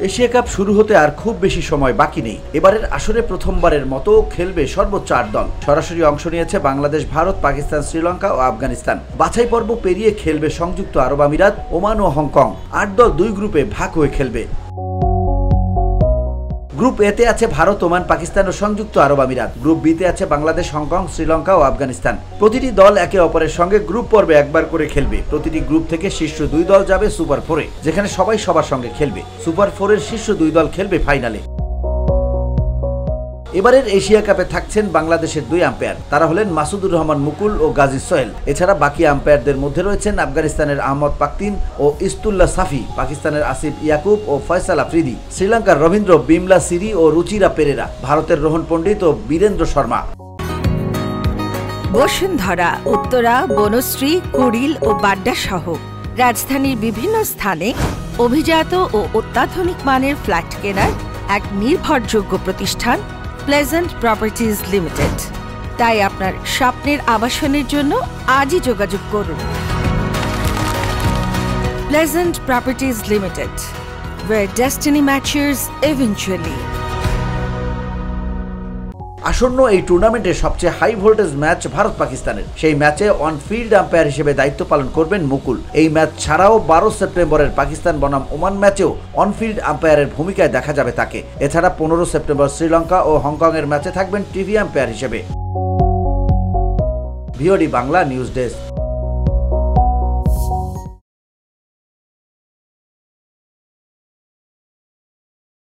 Asia cup শুরু হতে আর খুব বেশি সময় বাকি নেই। এবারের আসরে প্রথমবারের মতো খেলবে সর্বোচ্চ ৮ দল। সরাসরি অংশ নিয়েছে বাংলাদেশ, ভারত, পাকিস্তান, শ্রীলঙ্কা ও আফগানিস্তান। বাছাই পর্ব পেরিয়ে খেলবে সংযুক্ত আরব আমিরাত, ওমান ও হংকং। ৮ দল ২ গ্রুপে ভাগ হয়ে খেলবে। গ্রুপ এতে আছে ভারত, ওমান, পাকিস্তান ও সংযুক্ত আরব আমিরাত। গ্রুপ বিতে আছে বাংলাদেশ, হংকং, শ্রীলঙ্কা ও আফগানিস্তান। প্রতিটি দল একে অপরের সঙ্গে গ্রুপ পর্বে একবার করে খেলবে। প্রতিটি গ্রুপ থেকে শীর্ষ ২ দল যাবে সুপার 4-এ, যেখানে সবাই সবার সঙ্গে খেলবে। সুপার 4-এর শীর্ষ ২ দল খেলবে ফাইনালে। এবারের এশিয়া কাপে থাকছেন বাংলাদেশের ২ আম্পায়ার। তারা হলেন মাসুদুর রহমান মুকুল ও গাজী সোহেল। এছাড়া বাকি আম্পায়ারদের মধ্যে রয়েছেন আফগানিস্তানের আহমদ পাকতিন ও ইস্তুল্লাহ সাফি, পাকিস্তানের আসিফ ইয়াকুব ও ফয়সাল আফ্রিদি, শ্রীলঙ্কার রবীন্দ্র বিমলা সিরি ও রুচিরা পেরেরা, ভারতের রোহন পণ্ডিত ও বীরেন্দ্র শর্মা। বসুন্ধরা, উত্তরা, বনশ্রী, কুড়িল ও বাড্ডা সহ রাজধানীর বিভিন্ন স্থানে অভিজাত ও অত্যাধুনিক মানের ফ্ল্যাট কেনার এক নির্ভরযোগ্য প্রতিষ্ঠান প্লেজেন্ট প্রপার্টিজ লিমিটেড। তাই আপনার স্বপ্নের আবাসনের জন্য আজই যোগাযোগ করুন। Pleasant properties limited, where destiny matches eventually। আসন্ন এই টুর্নামেন্টের সবচেয়ে হাই ভোল্টেজ ম্যাচ ভারত পাকিস্তানের। সেই ম্যাচে অন ফিল্ড আম্পায়ার হিসেবে দায়িত্ব পালন করবেন মুকুল। এই ম্যাচ ছাড়াও ১২ সেপ্টেম্বরের পাকিস্তান বনাম ওমান ম্যাচেও অন ফিল্ড আম্পায়ারের ভূমিকায় দেখা যাবে তাকে। এছাড়া ১৫ সেপ্টেম্বর শ্রীলঙ্কা ও হংকং এর ম্যাচে থাকবেন টিভি আম্পায়ার হিসেবে। VOD Bangla news desk.